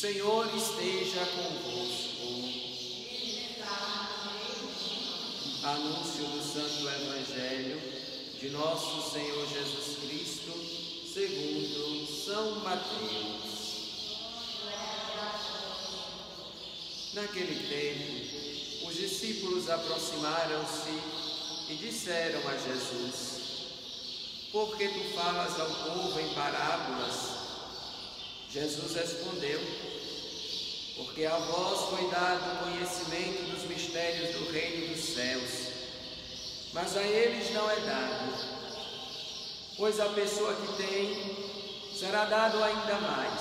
Senhor esteja convosco. Anúncio do Santo Evangelho de nosso Senhor Jesus Cristo, segundo São Mateus. Naquele tempo, os discípulos aproximaram-se e disseram a Jesus: por que tu falas ao povo em parábolas? Jesus respondeu: porque a vós foi dado o conhecimento dos mistérios do reino dos céus, mas a eles não é dado. Pois a pessoa que tem, será dado ainda mais,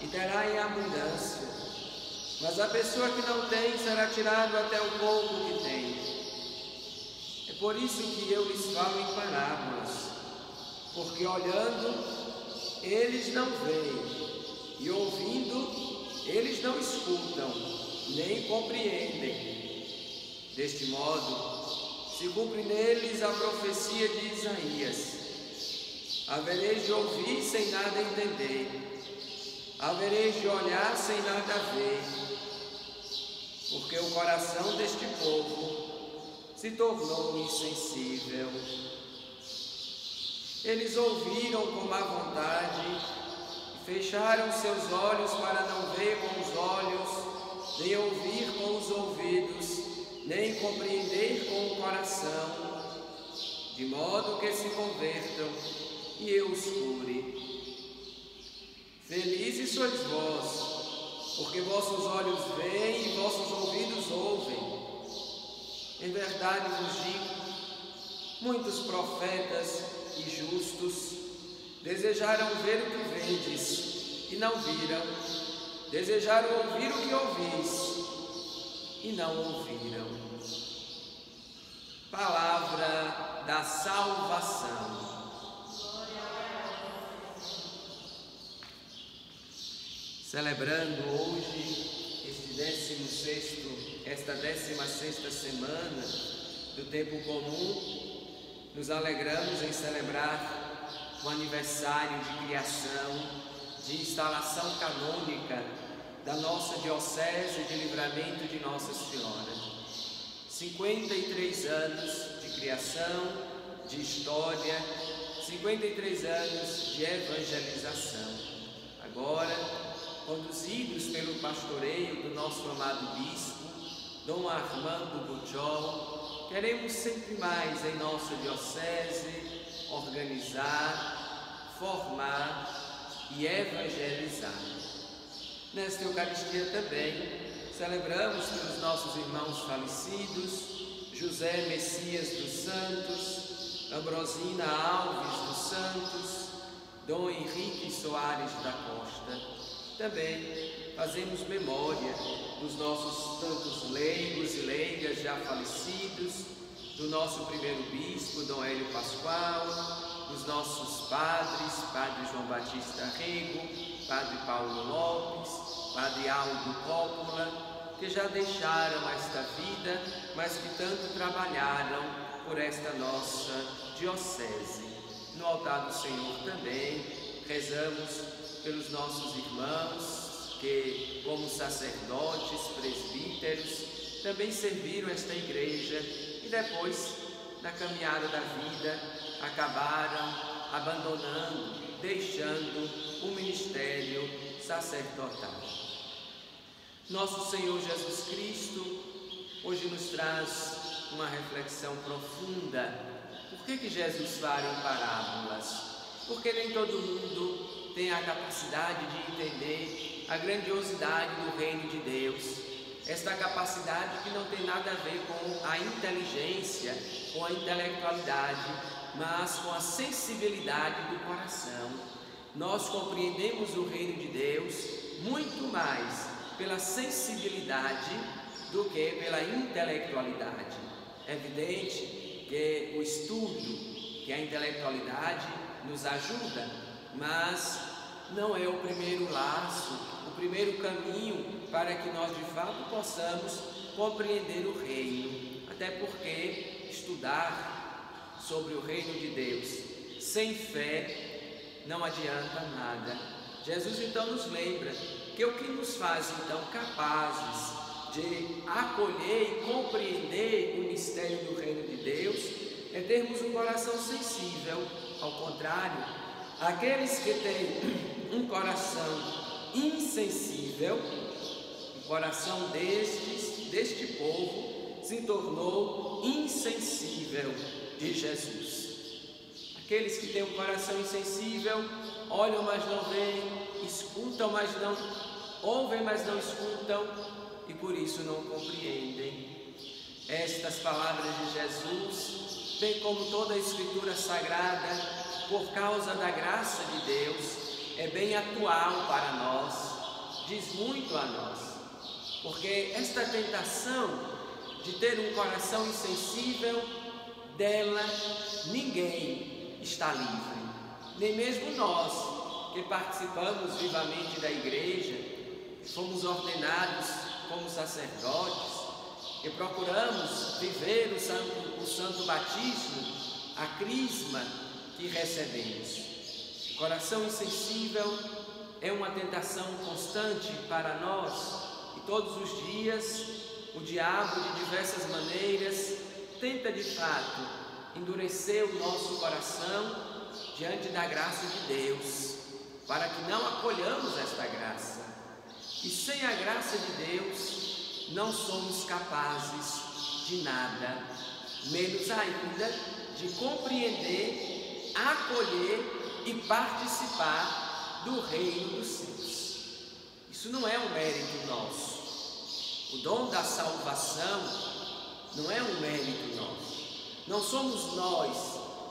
e terá em abundância. Mas a pessoa que não tem, será tirado até o pouco que tem. É por isso que eu lhes falo em parábolas, porque olhando, eles não veem, e ouvindo, eles não escutam, nem compreendem. Deste modo, se cumpre neles a profecia de Isaías: havereis de ouvir sem nada entender, havereis de olhar sem nada ver, porque o coração deste povo se tornou insensível. Eles ouviram com má vontade e fecharam seus olhos para não ver com os olhos, nem ouvir com os ouvidos, nem compreender com o coração, de modo que se convertam e eu os cure. Felizes sois vós, porque vossos olhos veem e vossos ouvidos ouvem. Em verdade vos digo, muitos profetas e justos desejaram ver o que vedes e não viram, desejaram ouvir o que ouvis e não ouviram. Palavra da salvação. Celebrando hoje esta 16ª semana do tempo comum, nos alegramos em celebrar o aniversário de criação, de instalação canônica da nossa Diocese de Livramento de Nossa Senhora. 53 anos de criação, de história, 53 anos de evangelização. Agora, conduzidos pelo pastoreio do nosso amado Bispo, Dom Armando Buchol, queremos sempre mais em nossa Diocese organizar, formar e evangelizar. Nesta Eucaristia também celebramos pelos nossos irmãos falecidos, José Messias dos Santos, Ambrosina Alves dos Santos, Dom Henrique Soares da Costa. Também fazemos memória dos nossos tantos leigos e leigas já falecidos, do nosso primeiro bispo, Dom Hélio Pascoal, dos nossos padres, Padre João Batista Rego, Padre Paulo Lopes, Padre Aldo Coppola, que já deixaram esta vida, mas que tanto trabalharam por esta nossa diocese. No altar do Senhor também rezamos pelos nossos irmãos que, como sacerdotes, presbíteros, também serviram esta igreja e depois, na caminhada da vida, acabaram abandonando, deixando o ministério sacerdotal. Nosso Senhor Jesus Cristo hoje nos traz uma reflexão profunda. Por que Jesus fala em parábolas? Porque nem todo mundo tem a capacidade de entender a grandiosidade do reino de Deus. Esta capacidade que não tem nada a ver com a inteligência, com a intelectualidade, mas com a sensibilidade do coração. Nós compreendemos o reino de Deus muito mais pela sensibilidade do que pela intelectualidade. É evidente que o estudo, que a intelectualidade nos ajuda, mas não é o primeiro laço, o primeiro caminho para que nós de fato possamos compreender o reino. Até porque estudar sobre o reino de Deus sem fé não adianta nada. Jesus então nos lembra que o que nos faz então capazes de acolher e compreender o mistério do reino de Deus é termos um coração sensível. Ao contrário, aqueles que têm um coração insensível, o coração deste povo se tornou insensível de Jesus. Aqueles que têm um coração insensível olham, mas não veem, escutam, mas não ouvem, mas não escutam, e por isso não compreendem. Estas palavras de Jesus, bem como toda a Escritura Sagrada, por causa da graça de Deus, é bem atual para nós, diz muito a nós, porque esta tentação de ter um coração insensível, dela ninguém está livre, nem mesmo nós que participamos vivamente da igreja, fomos ordenados como sacerdotes, que procuramos viver o santo batismo, a crisma que recebemos. O coração insensível é uma tentação constante para nós, e todos os dias o diabo, de diversas maneiras, tenta de fato endurecer o nosso coração diante da graça de Deus, para que não acolhamos esta graça. E sem a graça de Deus não somos capazes de nada, menos ainda de compreender, acolher e participar do reino dos céus. Isso não é um mérito nosso. O dom da salvação não é um mérito nosso. Não somos nós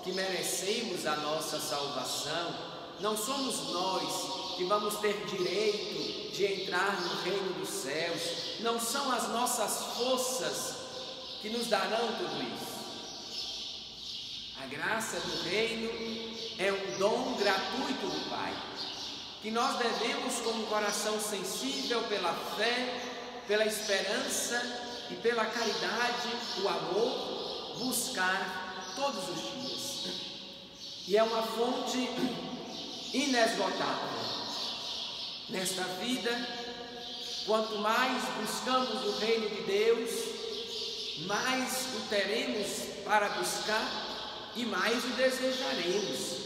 que merecemos a nossa salvação, não somos nós que vamos ter direito de entrar no reino dos céus, não são as nossas forças que nos darão tudo isso. A graça do reino é um dom gratuito do Pai, que nós devemos, com um coração sensível pela fé, pela esperança e pela caridade, o amor, buscar todos os dias. E é uma fonte inesgotável. Nesta vida, quanto mais buscamos o reino de Deus, mais o teremos para buscar e mais o desejaremos.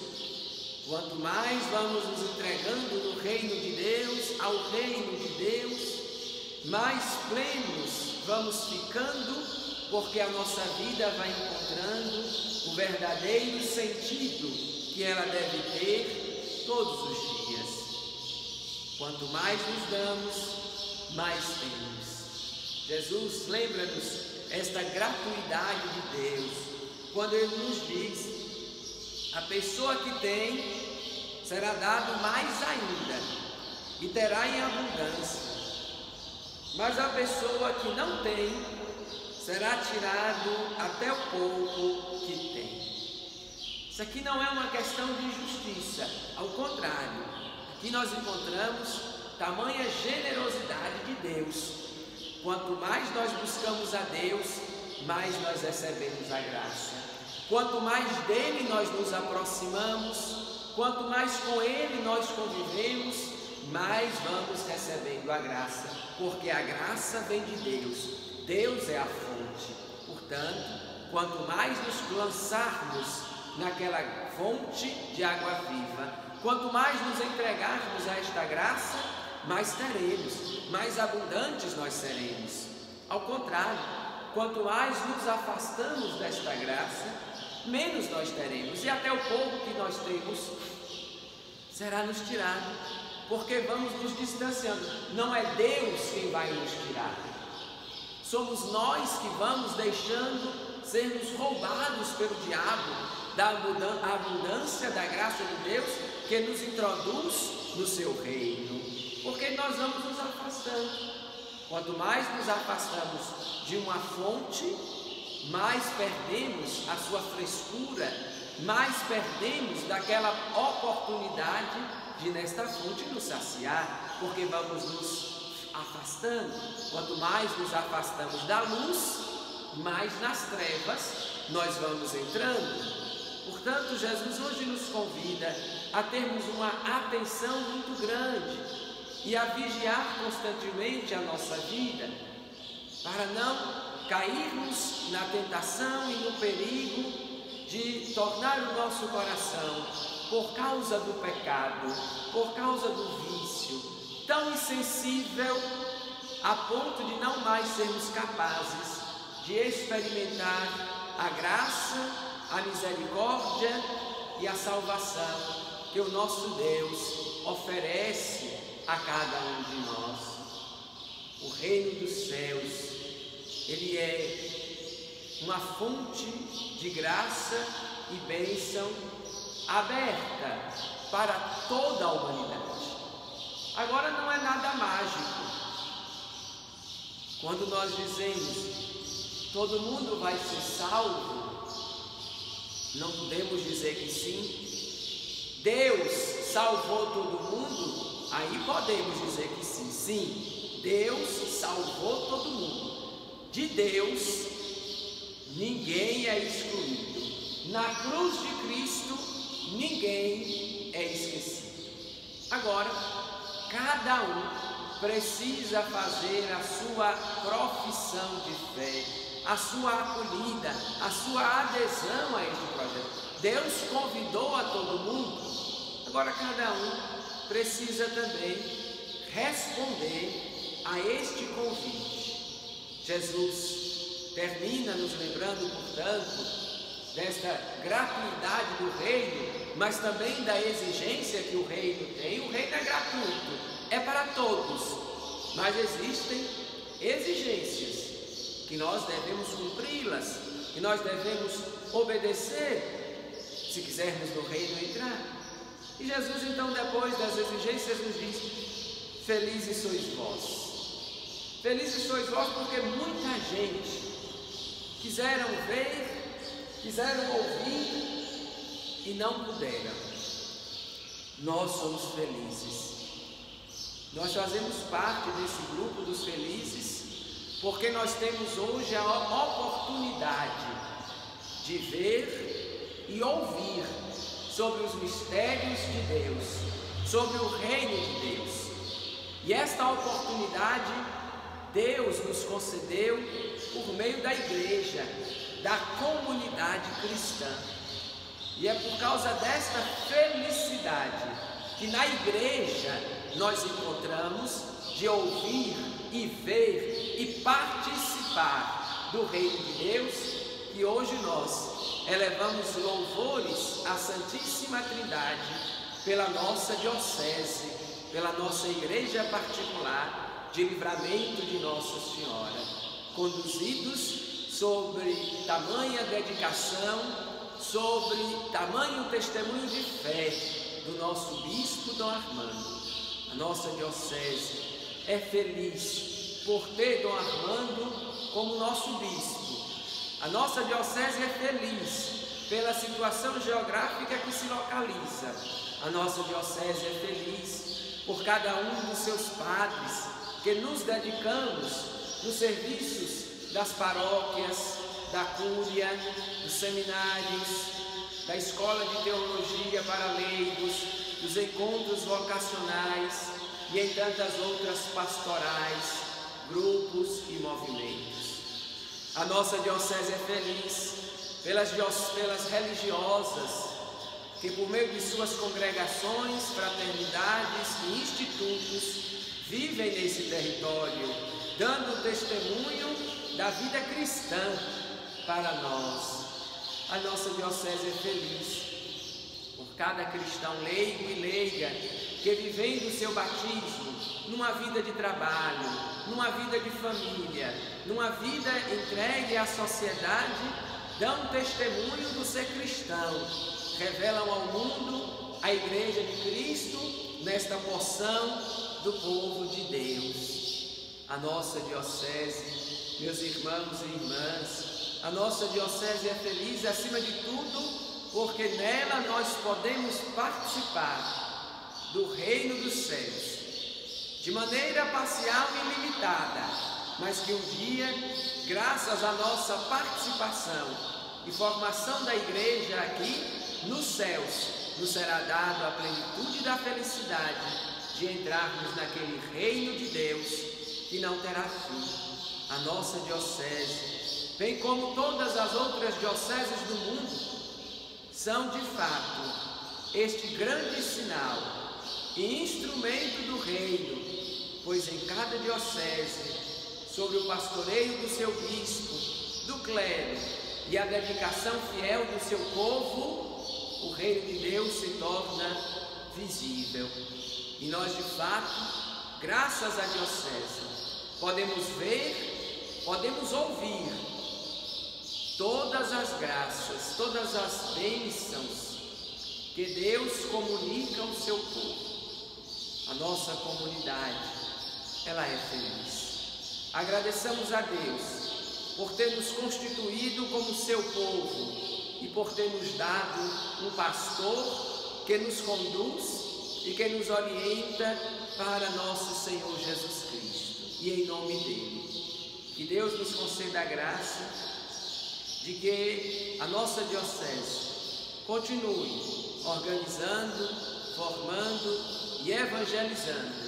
Quanto mais vamos nos entregando no reino de Deus, ao reino de Deus, mais plenos vamos ficando, porque a nossa vida vai encontrando o verdadeiro sentido que ela deve ter todos os dias. Quanto mais nos damos, mais temos. Jesus lembra-nos esta gratuidade de Deus, quando Ele nos diz: a pessoa que tem será dado mais ainda e terá em abundância, mas a pessoa que não tem será tirado até o pouco que tem. Isso aqui não é uma questão de justiça, ao contrário, aqui nós encontramos tamanha generosidade de Deus. Quanto mais nós buscamos a Deus, mais nós recebemos a graça. Quanto mais dele nós nos aproximamos, quanto mais com ele nós convivemos, mais vamos recebendo a graça, porque a graça vem de Deus, Deus é a fonte. Portanto, quanto mais nos lançarmos naquela fonte de água viva, quanto mais nos entregarmos a esta graça, mais teremos, mais abundantes nós seremos. Ao contrário, quanto mais nos afastamos desta graça, menos nós teremos, e até o pouco que nós temos será nos tirado, porque vamos nos distanciando. Não é Deus quem vai nos tirar, somos nós que vamos deixando sermos roubados pelo diabo da abundância da graça de Deus que nos introduz no seu reino, porque nós vamos nos afastando. Quanto mais nos afastamos de uma fonte, mais perdemos a sua frescura, mais perdemos daquela oportunidade de nesta fonte nos saciar, porque vamos nos afastando. Quanto mais nos afastamos da luz, mais nas trevas nós vamos entrando. Portanto, Jesus hoje nos convida a termos uma atenção muito grande e a vigiar constantemente a nossa vida, para não cairmos na tentação e no perigo de tornar o nosso coração, por causa do pecado, por causa do vício, tão insensível a ponto de não mais sermos capazes de experimentar a graça, a misericórdia e a salvação que o nosso Deus oferece a cada um de nós. O reino dos céus, ele é uma fonte de graça e bênção aberta para toda a humanidade. Agora, não é nada mágico. Quando nós dizemos todo mundo vai ser salvo, não podemos dizer que sim. Deus salvou todo mundo, aí podemos dizer que sim. Sim, Deus salvou todo mundo. De Deus, ninguém é excluído. Na cruz de Cristo, ninguém é esquecido. Agora, cada um precisa fazer a sua profissão de fé, a sua acolhida, a sua adesão a este projeto. Deus convidou a todo mundo, agora cada um precisa também responder a este convite. Jesus termina nos lembrando, portanto, desta gratuidade do reino, mas também da exigência que o reino tem. O reino é gratuito, é para todos, mas existem exigências que nós devemos cumpri-las, que nós devemos obedecer, se quisermos no reino entrar. E Jesus, então, depois das exigências, nos diz: felizes sois vós. Felizes sois vós porque muita gente quiseram ver, quiseram ouvir e não puderam. Nós somos felizes. Nós fazemos parte desse grupo dos felizes porque nós temos hoje a oportunidade de ver e ouvir sobre os mistérios de Deus, sobre o reino de Deus. E esta oportunidade Deus nos concedeu por meio da igreja, da comunidade cristã. E é por causa desta felicidade que na igreja nós encontramos de ouvir e ver e participar do reino de Deus, que hoje nós elevamos louvores à Santíssima Trindade pela nossa diocese, pela nossa igreja particular de Livramento de Nossa Senhora, conduzidos sobre tamanha dedicação, sobre tamanho testemunho de fé do nosso bispo Dom Armando. A nossa diocese é feliz por ter Dom Armando como nosso bispo. A nossa diocese é feliz pela situação geográfica que se localiza. A nossa diocese é feliz por cada um dos seus padres que nos dedicamos nos serviços das paróquias, da cúria, dos seminários, da escola de teologia para leigos, dos encontros vocacionais e em tantas outras pastorais, grupos e movimentos. A nossa diocese é feliz pelas religiosas que, por meio de suas congregações, fraternidades e institutos, vivem nesse território, dando testemunho da vida cristã para nós. A nossa diocese é feliz por cada cristão leigo e leiga que, vivendo o seu batismo numa vida de trabalho, numa vida de família, numa vida entregue à sociedade, dão testemunho do ser cristão, revelam ao mundo a Igreja de Cristo nesta porção do povo de Deus. A nossa diocese, meus irmãos e irmãs, a nossa diocese é feliz acima de tudo porque nela nós podemos participar do reino dos céus de maneira parcial e limitada, mas que um dia, graças à nossa participação e formação da igreja aqui nos céus, nos será dado a plenitude da felicidade de entrarmos naquele reino de Deus que não terá fim. A nossa diocese, bem como todas as outras dioceses do mundo, são de fato este grande sinal e instrumento do reino, pois em cada diocese, sob o pastoreio do seu bispo, do clero e a dedicação fiel do seu povo, o reino de Deus se torna visível. E nós, de fato, graças à diocese, podemos ver, podemos ouvir todas as graças, todas as bênçãos que Deus comunica ao seu povo. A nossa comunidade, ela é feliz. Agradeçamos a Deus por ter nos constituído como seu povo e por ter nos dado um pastor que nos conduz e que nos orienta para nosso Senhor Jesus Cristo. E em nome dele, que Deus nos conceda a graça de que a nossa diocese continue organizando, formando e evangelizando.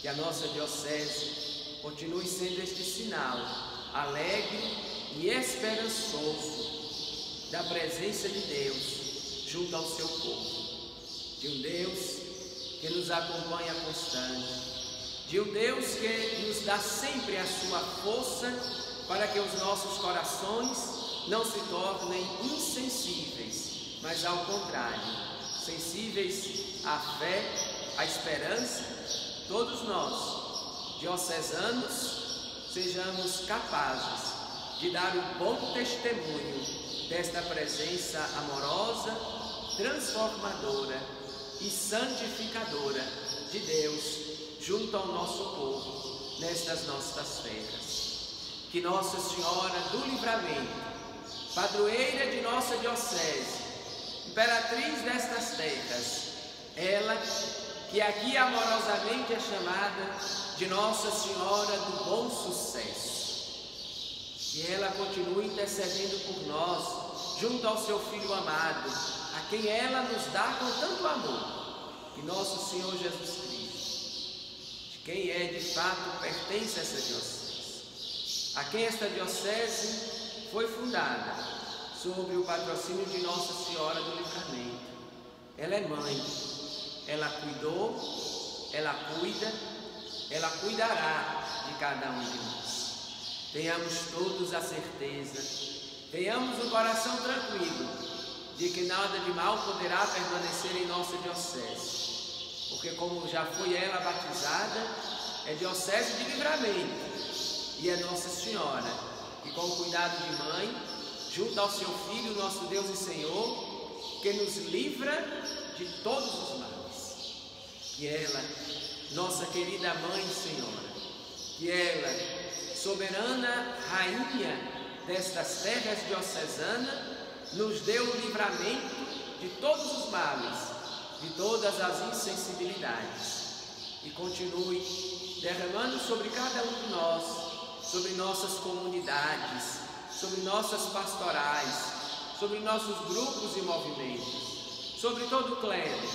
Que a nossa diocese continue sendo este sinal alegre e esperançoso da presença de Deus junto ao seu povo. De um Deus que nos acompanha constante, de um Deus que nos dá sempre a sua força para que os nossos corações não se tornem insensíveis, mas ao contrário, sensíveis à fé, à esperança. Todos nós, diocesanos, sejamos capazes de dar um bom testemunho desta presença amorosa, transformadora e santificadora de Deus junto ao nosso povo nestas nossas terras. Que Nossa Senhora do Livramento, padroeira de nossa diocese, imperatriz destas terras, ela que aqui amorosamente é chamada de Nossa Senhora do Bom Sucesso, que ela continue intercedendo por nós junto ao seu Filho amado, a quem ela nos dá com tanto amor, que nosso Senhor Jesus Cristo, de quem é de fato pertence a essa diocese, a quem esta diocese foi fundada sob o patrocínio de Nossa Senhora do Livramento. Ela é mãe, ela cuidou, ela cuida, ela cuidará de cada um de nós. Tenhamos todos a certeza, tenhamos um coração tranquilo de que nada de mal poderá permanecer em nossa diocese, porque como já foi ela batizada, é diocese de Livramento, e é Nossa Senhora que com o cuidado de mãe, junto ao seu Filho, nosso Deus e Senhor, que nos livra de todos os males. Que ela, nossa querida Mãe Senhora, que ela, soberana Rainha destas terras diocesanas, nos dê o livramento de todos os males, de todas as insensibilidades, e continue derramando sobre cada um de nós, sobre nossas comunidades, sobre nossas pastorais, sobre nossos grupos e movimentos, sobre todo o clero,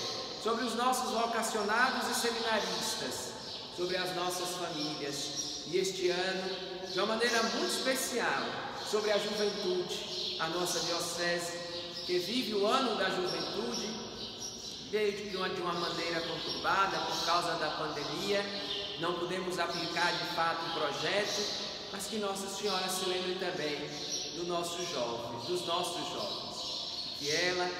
sobre os nossos vocacionados e seminaristas, sobre as nossas famílias, e este ano, de uma maneira muito especial, sobre a juventude, a nossa diocese, que vive o ano da juventude, desde de uma maneira conturbada por causa da pandemia, não podemos aplicar de fato o projeto, mas que Nossa Senhora se lembre também dos nossos jovens, que ela,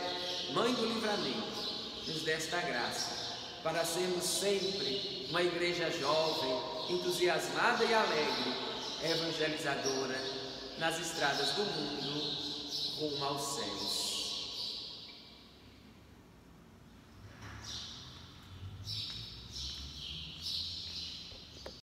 Mãe do Livramento, nos dê esta graça, para sermos sempre uma igreja jovem, entusiasmada e alegre, evangelizadora, nas estradas do mundo, rumo aos céus.